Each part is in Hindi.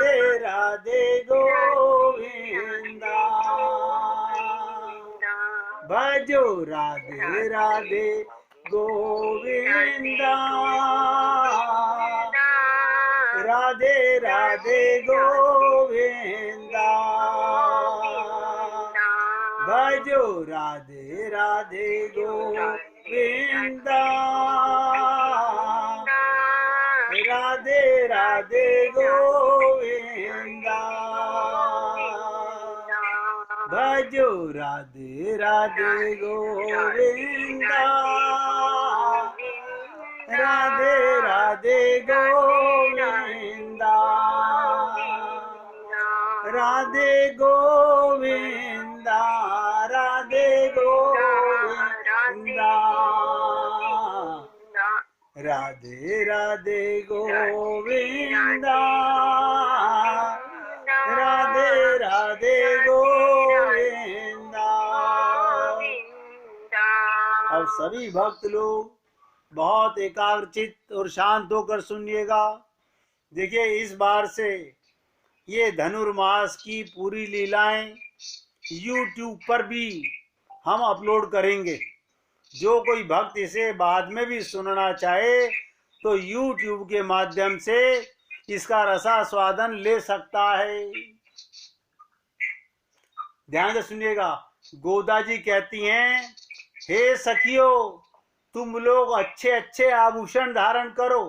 राधे राधे गोविंदा, भजो राधे राधे गोविंदा, राधे राधे गोविंदा, भजो राधे राधे गोविंदा, राधे राधे गोविंदा, भजो राधे राधे गोविंदा, राधे राधे गोविंदा, राधे गोविंदा, राधे गोविंदा, राधे राधे गोविंदा, राधे राधे गोविंदा। अब सभी भक्त लोग बहुत एकाग्रचित्त और शांत होकर सुनिएगा। देखिए, इस बार से ये धनुर्मास की पूरी लीलाएं YouTube पर भी हम अपलोड करेंगे। जो कोई भक्त इसे बाद में भी सुनना चाहे तो YouTube के माध्यम से इसका रसास्वादन ले सकता है। ध्यान से सुनिएगा। गोदा जी कहती हैं, हे सखियो, तुम लोग अच्छे अच्छे आभूषण धारण करो,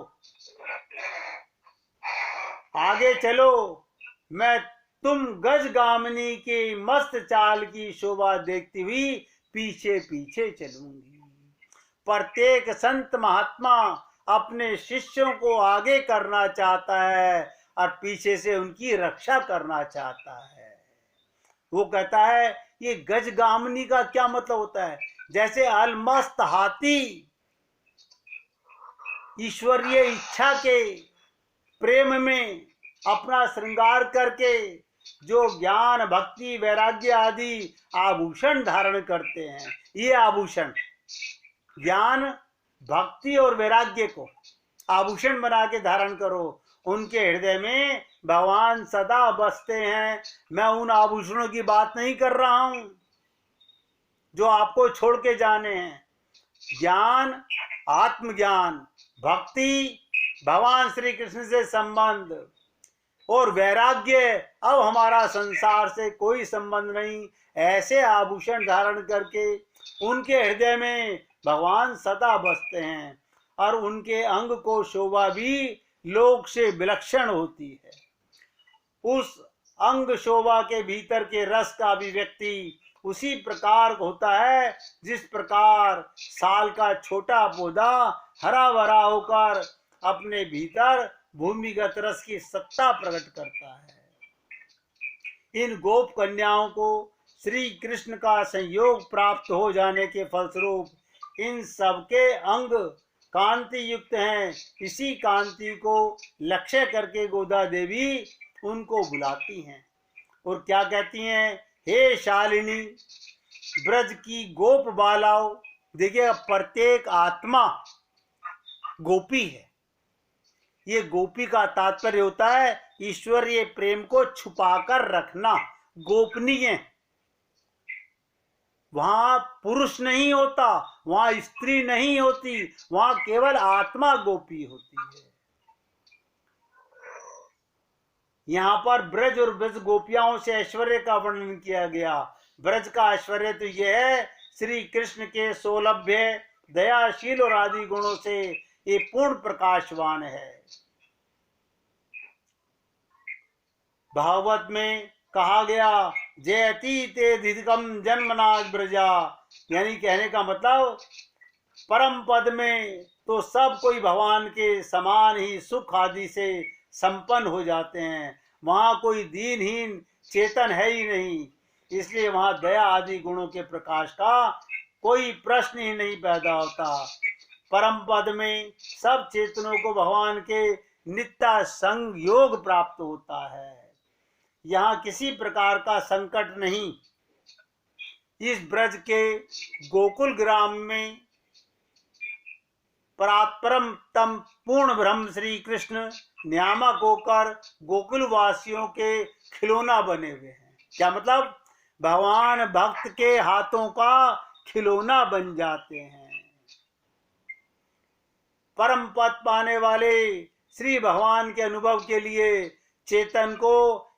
आगे चलो, मैं तुम गजगामिनी की मस्त चाल की शोभा देखती हुई पीछे पीछे चलूंगी। प्रत्येक संत महात्मा अपने शिष्यों को आगे करना चाहता है और पीछे से उनकी रक्षा करना चाहता है। वो कहता है, ये गजगामिनी का क्या मतलब होता है? जैसे अलमस्त हाथी ईश्वरीय इच्छा के प्रेम में अपना श्रृंगार करके जो ज्ञान भक्ति वैराग्य आदि आभूषण धारण करते हैं, ये आभूषण ज्ञान भक्ति और वैराग्य को आभूषण बना के धारण करो। उनके हृदय में भगवान सदा बसते हैं। मैं उन आभूषणों की बात नहीं कर रहा हूं जो आपको छोड़ के जाने हैं। ज्ञान, आत्मज्ञान, भक्ति, भगवान श्री कृष्ण से संबंध और वैराग्य, अब हमारा संसार से कोई संबंध नहीं, ऐसे आभूषण धारण करके उनके हृदय में भगवान सदा बसते हैं और उनके अंग को शोभा भी लोक से विलक्षण होती है। उस अंग शोभा के भीतर के रस का अभिव्यक्ति उसी प्रकार होता है जिस प्रकार साल का छोटा पौधा हरा भरा होकर अपने भीतर भूमिगत रस की सत्ता प्रकट करता है। इन गोप कन्याओं को श्री कृष्ण का संयोग प्राप्त हो जाने के फलस्वरूप इन सबके अंग कांति युक्त हैं। इसी कांति को लक्ष्य करके गोदा देवी उनको बुलाती हैं और क्या कहती हैं, हे शालिनी, ब्रज की गोप बालाओ। देखिए, प्रत्येक आत्मा गोपी है। ये गोपी का तात्पर्य होता है ईश्वरीय प्रेम को छुपाकर रखना, गोपनीय। वहां पुरुष नहीं होता, वहां स्त्री नहीं होती, वहां केवल आत्मा गोपी होती है। यहाँ पर ब्रज और ब्रज गोपियाओं से ऐश्वर्य का वर्णन किया गया। ब्रज का ऐश्वर्य तो यह है, श्री कृष्ण के सौलभ्य, दयाशील और आदि गुणों से ये पूर्ण प्रकाशवान है। भागवत में कहा गया, जयति ते धिकम जन्मनाज ब्रजा, यानी कहने का मतलब परम पद में तो सब कोई भगवान के समान ही सुख आदि से संपन्न हो जाते हैं। वहां कोई दीनहीन चेतन है ही नहीं, इसलिए वहां दया आदि गुणों के प्रकाश का कोई प्रश्न ही नहीं पैदा होता। परम पद में सब चेतनों को भगवान के नित्य संग योग प्राप्त होता है। यहाँ किसी प्रकार का संकट नहीं। इस ब्रज के गोकुल ग्राम में परात्परम तम पूर्ण ब्रह्म श्री कृष्ण नियामक होकर गोकुल वासियों के खिलौना बने हुए हैं। क्या मतलब? भगवान भक्त के हाथों का खिलौना बन जाते हैं। परम पद पाने वाले श्री भगवान के अनुभव के लिए चेतन को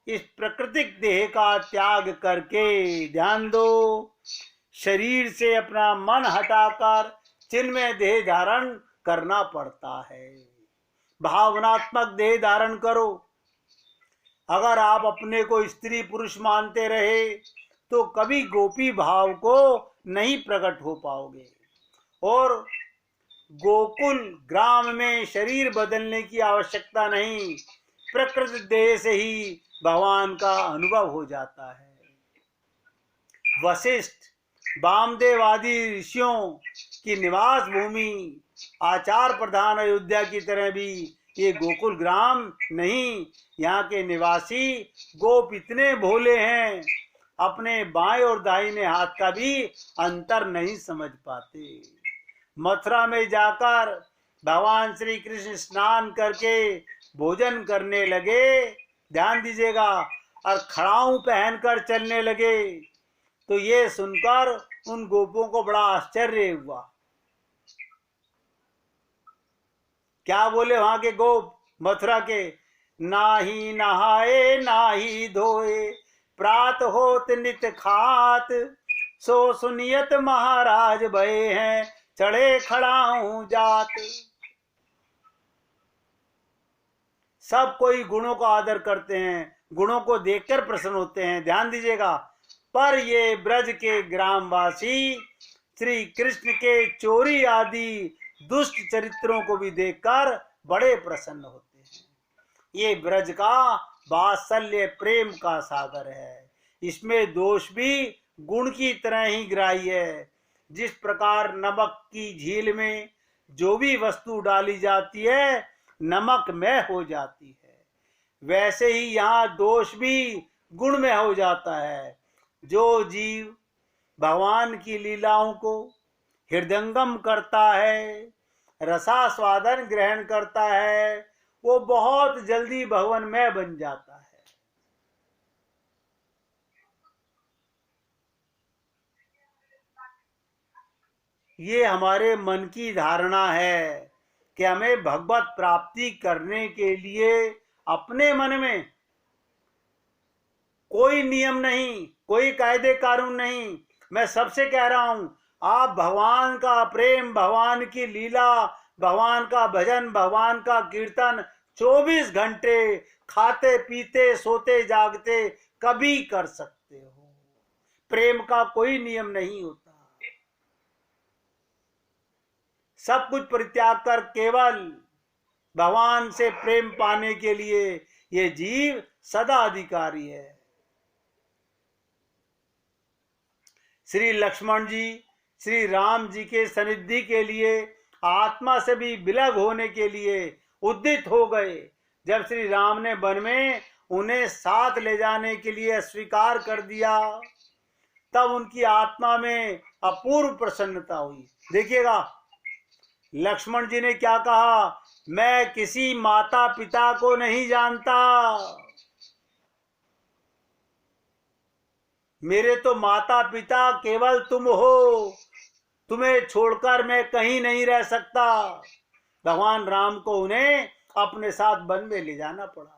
इस प्राकृतिक देह का त्याग करके, ध्यान दो, शरीर से अपना मन हटाकर चिन्मय देह धारण करना पड़ता है। भावनात्मक देह धारण करो। अगर आप अपने को स्त्री पुरुष मानते रहे तो कभी गोपी भाव को नहीं प्रकट हो पाओगे और गोकुल ग्राम में शरीर बदलने की आवश्यकता नहीं, प्रकृति देह से ही भगवान का अनुभव हो जाता है। वशिष्ठ, वामदेव आदि ऋषियों की निवास भूमि आचार प्रधान अयोध्या की तरह भी ये गोकुल ग्राम नहीं। यहाँ के निवासी गोप इतने भोले हैं, अपने बाएं और दाहिने हाथ का भी अंतर नहीं समझ पाते। मथुरा में जाकर भगवान श्री कृष्ण स्नान करके भोजन करने लगे, ध्यान दीजिएगा, और खड़ाऊ पहनकर चलने लगे तो ये सुनकर उन गोपों को बड़ा आश्चर्य हुआ। क्या बोले वहां के गोप मथुरा के? ना ही नहाए ना ही धोए, प्रात होत नित खात, सो सुनियत महाराज भये हैं, चढ़े खड़ाऊ जात। सब कोई गुणों का आदर करते हैं, गुणों को देखकर प्रसन्न होते हैं, ध्यान दीजिएगा। पर ये ब्रज के ग्रामवासी श्री कृष्ण के चोरी आदि दुष्ट चरित्रों को भी देखकर बड़े प्रसन्न होते हैं। ये ब्रज का वात्सल्य प्रेम का सागर है। इसमें दोष भी गुण की तरह ही ग्राह्य है। जिस प्रकार नमक की झील में जो भी वस्तु डाली जाती है नमकमय हो जाती है, वैसे ही यहाँ दोष भी गुणमय हो जाता है। जो जीव भगवान की लीलाओं को हृदयंगम करता है, रसास्वादन ग्रहण करता है, वो बहुत जल्दी भगवानमय बन जाता है। ये हमारे मन की धारणा है कि हमें भगवत प्राप्ति करने के लिए अपने मन में कोई नियम नहीं, कोई कायदे कानून नहीं। मैं सबसे कह रहा हूं, आप भगवान का प्रेम, भगवान की लीला, भगवान का भजन, भगवान का कीर्तन 24 घंटे खाते पीते सोते जागते कभी कर सकते हो। प्रेम का कोई नियम नहीं होता। सब कुछ परित्याग कर केवल भगवान से प्रेम पाने के लिए ये जीव सदा अधिकारी है। श्री लक्ष्मण जी श्री राम जी के सनिधि के लिए आत्मा से भी विलग होने के लिए उद्यत हो गए। जब श्री राम ने वन में उन्हें साथ ले जाने के लिए स्वीकार कर दिया, तब उनकी आत्मा में अपूर्व प्रसन्नता हुई। देखिएगा लक्ष्मण जी ने क्या कहा, मैं किसी माता पिता को नहीं जानता, मेरे तो माता पिता केवल तुम हो, तुम्हें छोड़कर मैं कहीं नहीं रह सकता। भगवान राम को उन्हें अपने साथ वन में ले जाना पड़ा।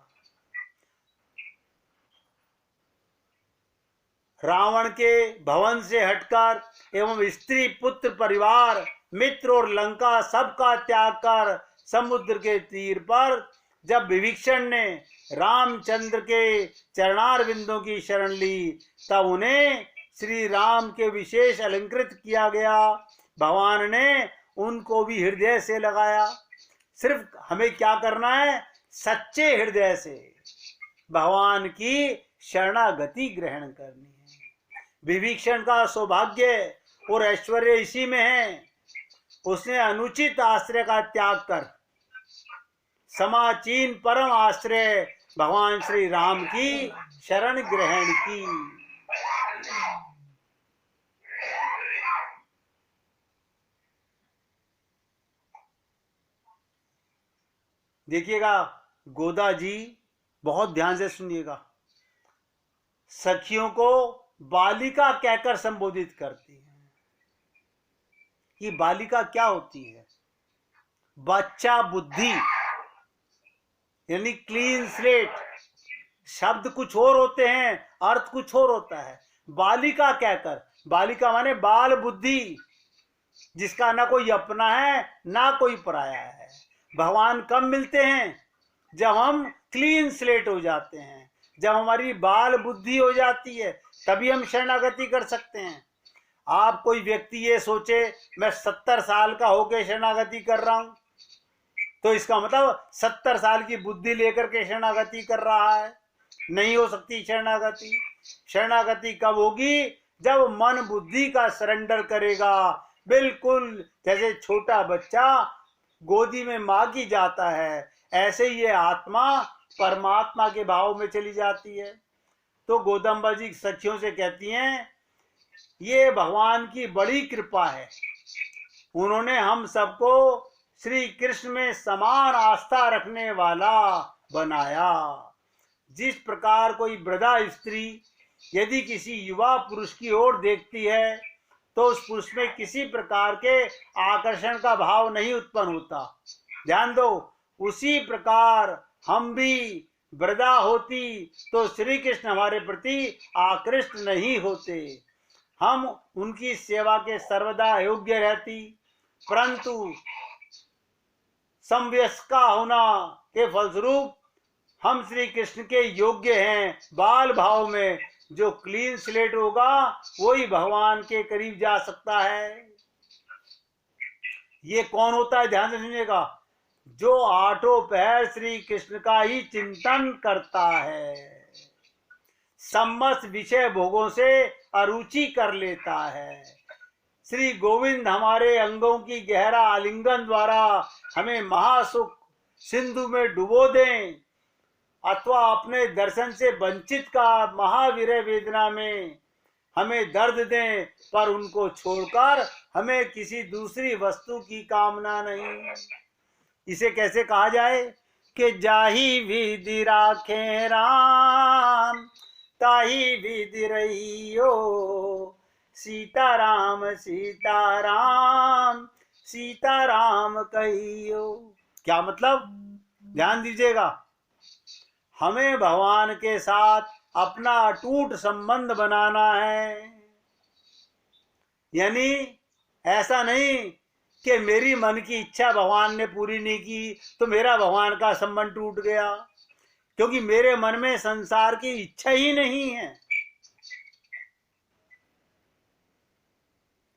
रावण के भवन से हटकर एवं स्त्री पुत्र परिवार मित्र और लंका सबका त्याग कर समुद्र के तीर पर जब विभीषण ने रामचंद्र के चरणार बिंदों की शरण ली, तब उन्हें श्री राम के विशेष अलंकृत किया गया। भगवान ने उनको भी हृदय से लगाया। सिर्फ हमें क्या करना है, सच्चे हृदय से भगवान की शरणागति ग्रहण करनी है। विभीषण का सौभाग्य और ऐश्वर्य इसी में है, उसने अनुचित आश्रय का त्याग कर समाचीन परम आश्रय भगवान श्री राम की शरण ग्रहण की। देखिएगा, गोदा जी बहुत ध्यान से सुनिएगा, सखियों को बालिका कहकर संबोधित करती हैं। कि बालिका क्या होती है? बच्चा बुद्धि, यानी क्लीन स्लेट। शब्द कुछ और होते हैं, अर्थ कुछ और होता है। बालिका कहकर, बालिका माने बाल बुद्धि, जिसका ना कोई अपना है ना कोई पराया है। भगवान कब मिलते हैं? जब हम क्लीन स्लेट हो जाते हैं, जब हमारी बाल बुद्धि हो जाती है, तभी हम शरणागति कर सकते हैं। आप कोई व्यक्ति ये सोचे मैं 70 साल का होकर शरणागति कर रहा हूं, तो इसका मतलब 70 साल की बुद्धि लेकर के शरणागति कर रहा है। नहीं हो सकती शरणागति। शरणागति कब होगी? जब मन बुद्धि का सरेंडर करेगा। बिल्कुल जैसे छोटा बच्चा गोदी में मां की जाता है, ऐसे ही ये आत्मा परमात्मा के भाव में चली जाती है। तो गोदम्बा जी सखियों से कहती हैं, ये भगवान की बड़ी कृपा है, उन्होंने हम सबको श्री कृष्ण में समान आस्था रखने वाला बनाया। जिस प्रकार कोई वृद्धा स्त्री यदि किसी युवा पुरुष की ओर देखती है तो उस पुरुष में किसी प्रकार के आकर्षण का भाव नहीं उत्पन्न होता, ध्यान दो, उसी प्रकार हम भी वृद्धा होती तो श्री कृष्ण हमारे प्रति आकृष्ट नहीं होते, हम उनकी सेवा के सर्वदा योग्य रहती। परंतु समवयस्का होना के फलस्वरूप हम श्री कृष्ण के योग्य हैं। बाल भाव में जो क्लीन स्लेट होगा वही भगवान के करीब जा सकता है। ये कौन होता है? ध्यान से सुनिएगा, जो आठों पहर श्री कृष्ण का ही चिंतन करता है, समस्त विषय भोगों से अरुचि कर लेता है। श्री गोविंद हमारे अंगों की गहरा आलिंगन द्वारा हमें महासुख सिंधु में डुबो दें, अथवा अपने दर्शन से वंचित का महावीर वेदना में हमें दर्द दें, पर उनको छोड़कर हमें किसी दूसरी वस्तु की कामना नहीं। इसे कैसे कहा जाए कि जाही विधि राखे राम, ताही विधि रहियो, सीताराम सीताराम सीताराम कहियो। क्या मतलब? ध्यान दीजिएगा, हमें भगवान के साथ अपना अटूट संबंध बनाना है। यानी ऐसा नहीं कि मेरी मन की इच्छा भगवान ने पूरी नहीं की तो मेरा भगवान का संबंध टूट गया, क्योंकि मेरे मन में संसार की इच्छा ही नहीं है।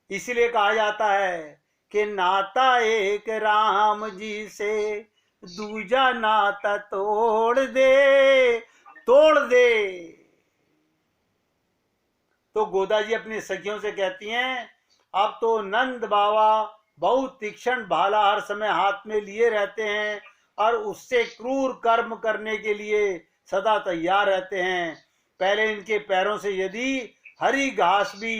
इसलिए कहा जाता है कि नाता एक राम जी से, दूजा नाता तोड़ दे तोड़ दे। तो गोदा जी अपनी सखियों से कहती हैं, अब तो नंद बाबा बहुत तीक्ष्ण भाला हर समय हाथ में लिए रहते हैं और उससे क्रूर कर्म करने के लिए सदा तैयार रहते हैं। पहले इनके पैरों से यदि हरी घास भी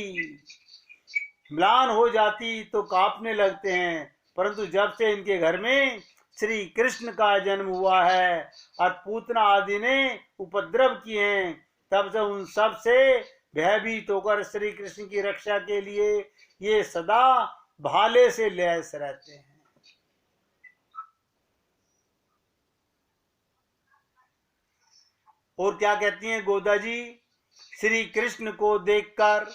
म्लान हो जाती तो कांपने लगते हैं, परंतु जब से इनके घर में श्री कृष्ण का जन्म हुआ है और पूतना आदि ने उपद्रव किए हैं, तब से उन सब से भयभीत होकर श्री कृष्ण की रक्षा के लिए ये सदा भाले से लैस रहते हैं। और क्या कहती हैं गोदा जी? श्री कृष्ण को देखकर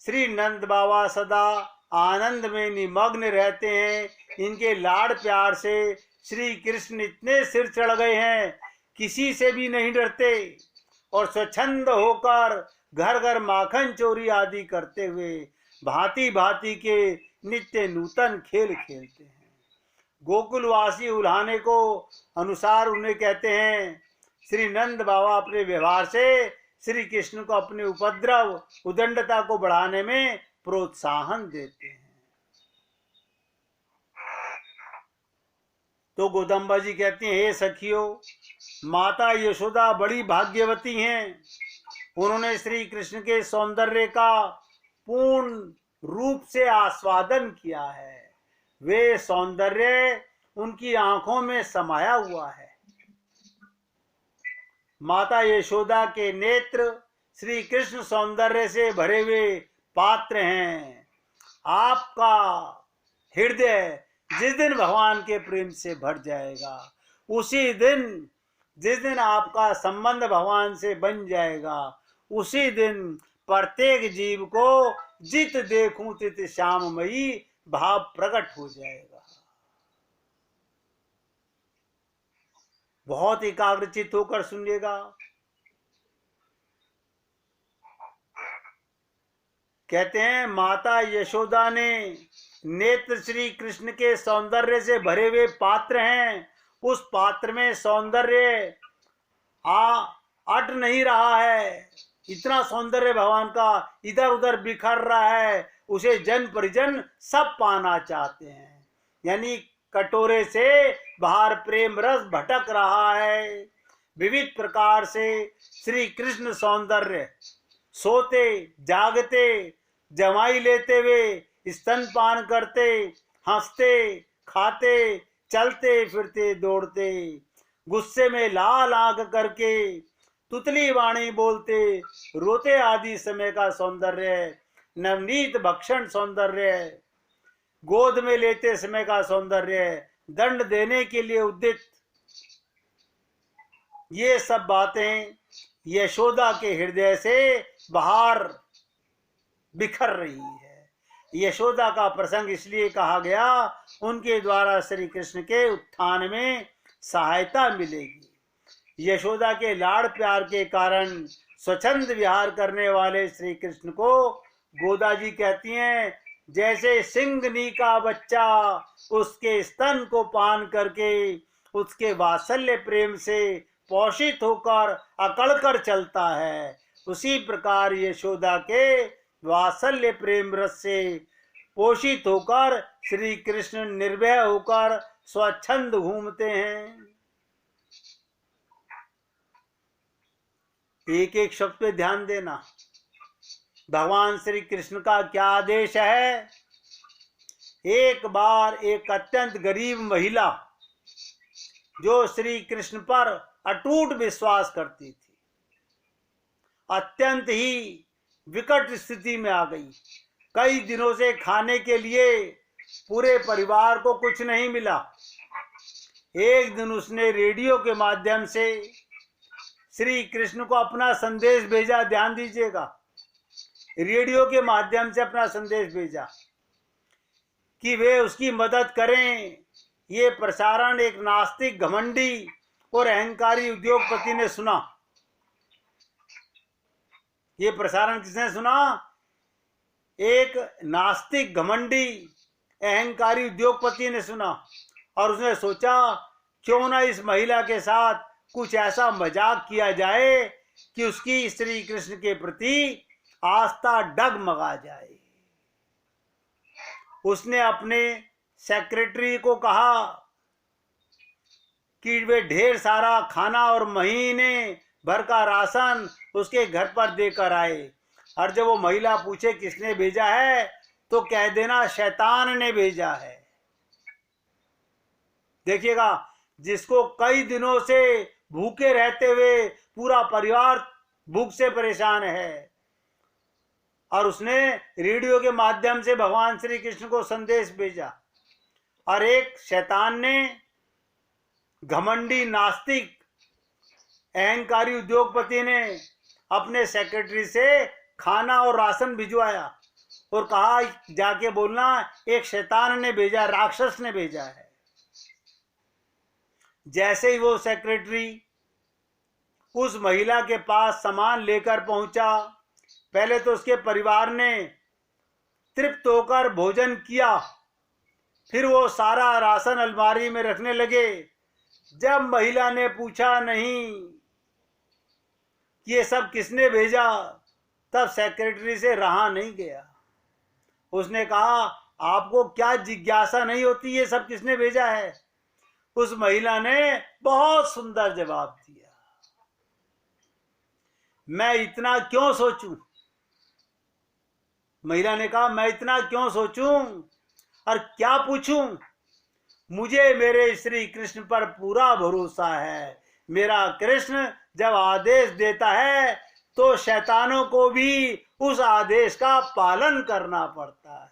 श्री नंद बाबा सदा आनंद में निमग्न रहते हैं। इनके लाड़ प्यार से श्री कृष्ण इतने सिर चढ़ गए हैं, किसी से भी नहीं डरते और स्वच्छंद होकर घर घर माखन चोरी आदि करते हुए भांति भांति के नित्य नूतन खेल खेलते हैं। गोकुलवासी उल्हाने को अनुसार उन्हें कहते हैं, श्री नंद बाबा अपने व्यवहार से श्री कृष्ण को अपने उपद्रव उदंडता को बढ़ाने में प्रोत्साहन देते हैं। तो गोदम्बा जी कहती हैं, हे सखियों, माता यशोदा बड़ी भाग्यवती हैं। उन्होंने श्री कृष्ण के सौंदर्य का पूर्ण रूप से आस्वादन किया है। वे सौंदर्य उनकी आंखों में समाया हुआ है। माता यशोदा के नेत्र श्री कृष्ण सौंदर्य से भरे हुए पात्र हैं। आपका हृदय जिस दिन भगवान के प्रेम से भर जाएगा, उसी दिन जिस दिन आपका संबंध भगवान से बन जाएगा, उसी दिन प्रत्येक जीव को जित देखूं तित श्याममयी भाव प्रकट हो जाएगा। बहुत एकाग्रचित होकर सुनिएगा। कहते हैं माता यशोदा ने नेत्र श्री कृष्ण के सौंदर्य से भरे हुए पात्र हैं। उस पात्र में सौंदर्य अट नहीं रहा है, इतना सौंदर्य भगवान का इधर उधर बिखर रहा है, उसे जन परिजन सब पाना चाहते हैं। यानी कटोरे से बाहर प्रेम रस भटक रहा है। विविध प्रकार से श्री कृष्ण सौंदर्य, सोते जागते, जमाई लेते हुए, स्तनपान करते, हंसते खाते, चलते फिरते दौड़ते, गुस्से में लाल आंख करके, तुतली वाणी बोलते, रोते आदि समय का सौंदर्य, नवनीत भक्षण सौंदर्य, गोद में लेते समय का सौंदर्य, दंड देने के लिए उद्यत, ये सब बातें यशोदा के हृदय से बाहर बिखर रही है। यशोदा का प्रसंग इसलिए कहा गया, उनके द्वारा श्री कृष्ण के उत्थान में सहायता मिलेगी। यशोदा के लाड़ प्यार के कारण स्वच्छंद विहार करने वाले श्री कृष्ण को गोदा जी कहती हैं, जैसे सिंगनी का बच्चा उसके स्तन को पान करके उसके वात्सल्य प्रेम से पोषित होकर अकड़ कर चलता है, उसी प्रकार यशोदा के वात्सल्य प्रेम रस से पोषित होकर श्री कृष्ण निर्भय होकर स्वच्छंद घूमते हैं। एक एक शब्द पे ध्यान देना। भगवान श्री कृष्ण का क्या आदेश है? एक बार एक अत्यंत गरीब महिला जो श्री कृष्ण पर अटूट विश्वास करती थी, अत्यंत ही विकट स्थिति में आ गई। कई दिनों से खाने के लिए पूरे परिवार को कुछ नहीं मिला। एक दिन उसने रेडियो के माध्यम से श्री कृष्ण को अपना संदेश भेजा। ध्यान दीजिएगा, रेडियो के माध्यम से अपना संदेश भेजा कि वे उसकी मदद करें। ये प्रसारण एक नास्तिक, घमंडी और अहंकारी उद्योगपति ने सुना। ये प्रसारण किसने सुना? एक नास्तिक, घमंडी, अहंकारी उद्योगपति ने सुना, और उसने सोचा क्यों ना इस महिला के साथ कुछ ऐसा मजाक किया जाए कि उसकी श्री कृष्ण के प्रति आस्था डगमगा जाए। उसने अपने सेक्रेटरी को कहा कि वे ढेर सारा खाना और महीने भर का राशन उसके घर पर देकर आए, और जब वो महिला पूछे किसने भेजा है तो कह देना शैतान ने भेजा है। देखिएगा, जिसको कई दिनों से भूखे रहते हुए पूरा परिवार भूख से परेशान है, और उसने रेडियो के माध्यम से भगवान श्री कृष्ण को संदेश भेजा, और एक शैतान ने, घमंडी, नास्तिक, अहंकारी उद्योगपति ने अपने सेक्रेटरी से खाना और राशन भिजवाया और कहा जाके बोलना एक शैतान ने भेजा, राक्षस ने भेजा है। जैसे ही वो सेक्रेटरी उस महिला के पास सामान लेकर पहुंचा, पहले तो उसके परिवार ने तृप्त होकर भोजन किया, फिर वो सारा राशन अलमारी में रखने लगे। जब महिला ने पूछा नहीं कि ये सब किसने भेजा, तब सेक्रेटरी से रहा नहीं गया। उसने कहा आपको क्या जिज्ञासा नहीं होती ये सब किसने भेजा है? उस महिला ने बहुत सुंदर जवाब दिया, मैं इतना क्यों सोचूं। महिला ने कहा मैं इतना क्यों सोचूं और क्या पूछूं? मुझे मेरे श्री कृष्ण पर पूरा भरोसा है। मेरा कृष्ण जब आदेश देता है तो शैतानों को भी उस आदेश का पालन करना पड़ता है।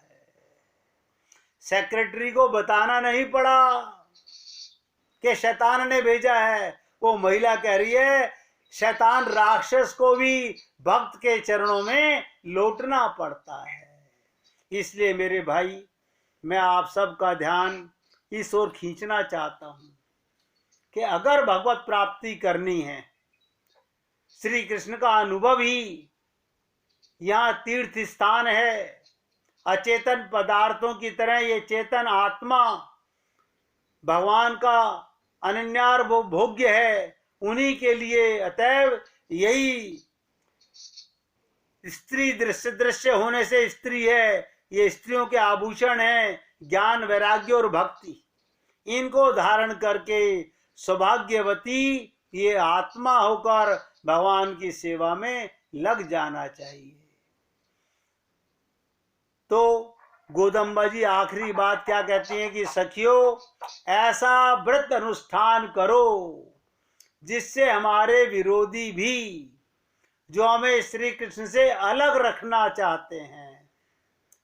सेक्रेटरी को बताना नहीं पड़ा कि शैतान ने भेजा है। वो महिला कह रही है शैतान राक्षस को भी भक्त के चरणों में लौटना पड़ता है। इसलिए मेरे भाई, मैं आप सबका ध्यान इस ओर खींचना चाहता हूं कि अगर भगवत प्राप्ति करनी है, श्री कृष्ण का अनुभव ही यहाँ तीर्थ स्थान है। अचेतन पदार्थों की तरह ये चेतन आत्मा भगवान का अनन्यार भोग्य है, उन्हीं के लिए। अतएव यही स्त्री दृश्य होने से स्त्री है, ये स्त्रियों के आभूषण हैं, ज्ञान वैराग्य और भक्ति। इनको धारण करके सौभाग्यवती ये आत्मा होकर भगवान की सेवा में लग जाना चाहिए। तो गोदम्बा जी आखिरी बात क्या कहती हैं कि सखियों, ऐसा व्रत अनुष्ठान करो जिससे हमारे विरोधी भी, जो हमें श्री कृष्ण से अलग रखना चाहते हैं,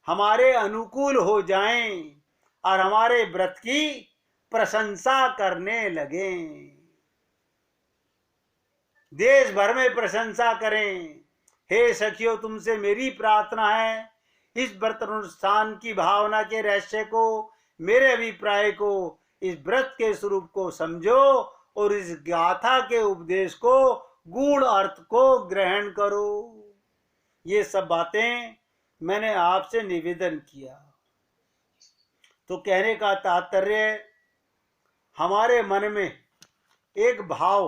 हमारे अनुकूल हो जाएं और हमारे व्रत की प्रशंसा करने लगें, देश भर में प्रशंसा करें। हे सखियों, तुमसे मेरी प्रार्थना है, इस व्रत अनुष्ठान की भावना के रहस्य को, मेरे अभिप्राय को, इस व्रत के स्वरूप को समझो और इस गाथा के उपदेश को, गूढ़ अर्थ को ग्रहण करो। ये सब बातें मैंने आपसे निवेदन किया। तो कहने का तात्पर्य, हमारे मन में एक भाव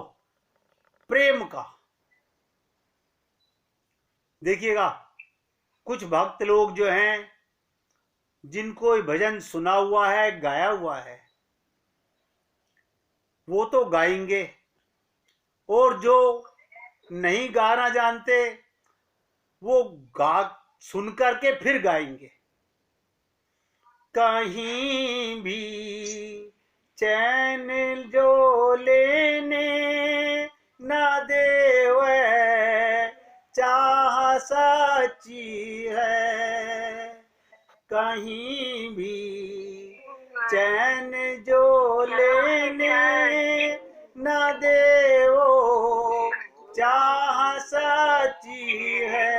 प्रेम का, देखिएगा कुछ भक्त लोग जो हैं, जिनको भजन सुना हुआ है, गाया हुआ है, वो तो गाएंगे, और जो नहीं गाना जानते वो गा सुन करके फिर गाएंगे। कहीं भी चैन जो लेने न देव, चाह सच्ची है। कहीं भी चैन जो लेने न देवो, चाह सच्ची है।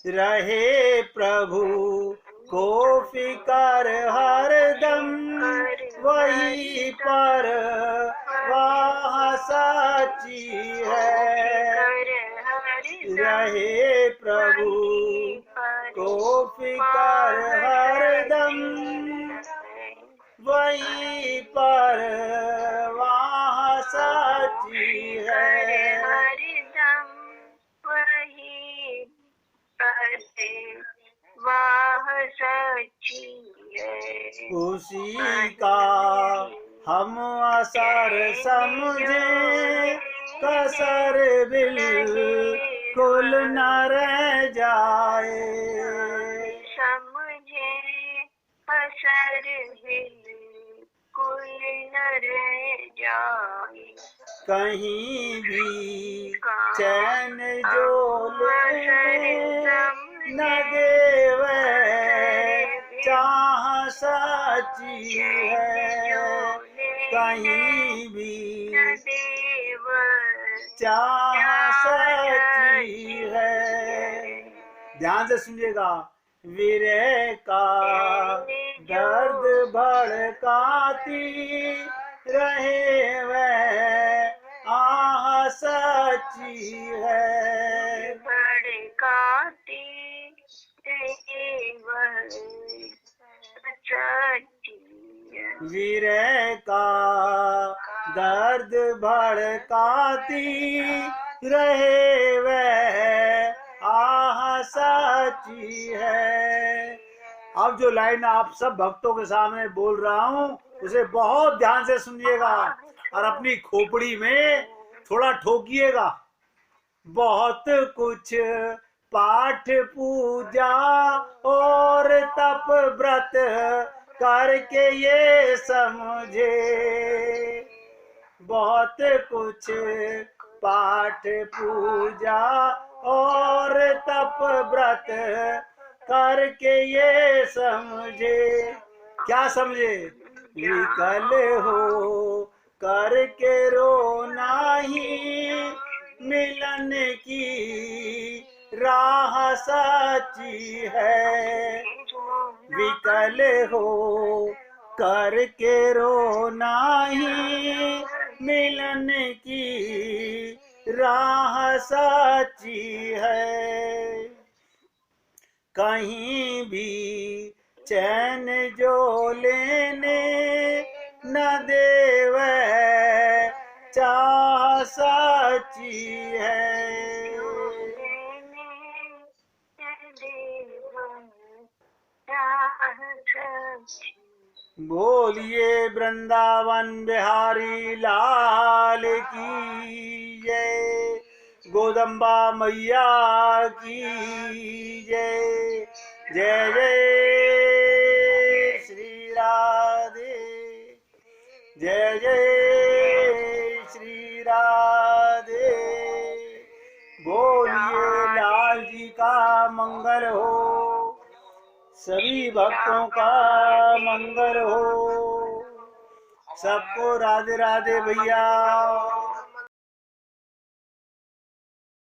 रहे प्रभु को फिकर हरदम, वही पर वाह सच्ची है। रहे प्रभु को फिकर हरदम, वही पर वाह सच्ची है। वाह सच्ची है। उसी का हम असर समझे, कसर बिल्कुल न रह जाए। समझे कसर बिल्कुल न रह जाए। कहीं भी चैन जो ले न देवे, चाह सच्ची है। कहीं भी चाह सच्ची है। ध्यान से सुनिएगा। विरह का दर्द भड़काती रहे वह आह सच्ची है। भड़काती रहे वह सच्ची है। विरह का दर्द भड़काती रहे वह आह सच्ची है। अब जो लाइन आप सब भक्तों के सामने बोल रहा हूँ, उसे बहुत ध्यान से सुनिएगा और अपनी खोपड़ी में थोड़ा ठोकिएगा। बहुत कुछ पाठ पूजा और तप व्रत करके ये समझे, बहुत कुछ पाठ पूजा और तप व्रत करके ये समझे। क्या समझे? विकल हो करके रो नाही, मिलन की राह सच्ची है। विकल हो करके रो नाही, मिलन की राह सच्ची है। कहीं भी चैन जो लेने न देवे, चाह सच्ची है। बोलिए वृंदावन बिहारी लाल की जय, गोदम्बा मैया की जय। जय जय श्री राधे, जय जय श्री राधे। बोलिए लाल जी का मंगल हो, सभी भक्तों का मंगल हो। सबको राधे राधे भैया।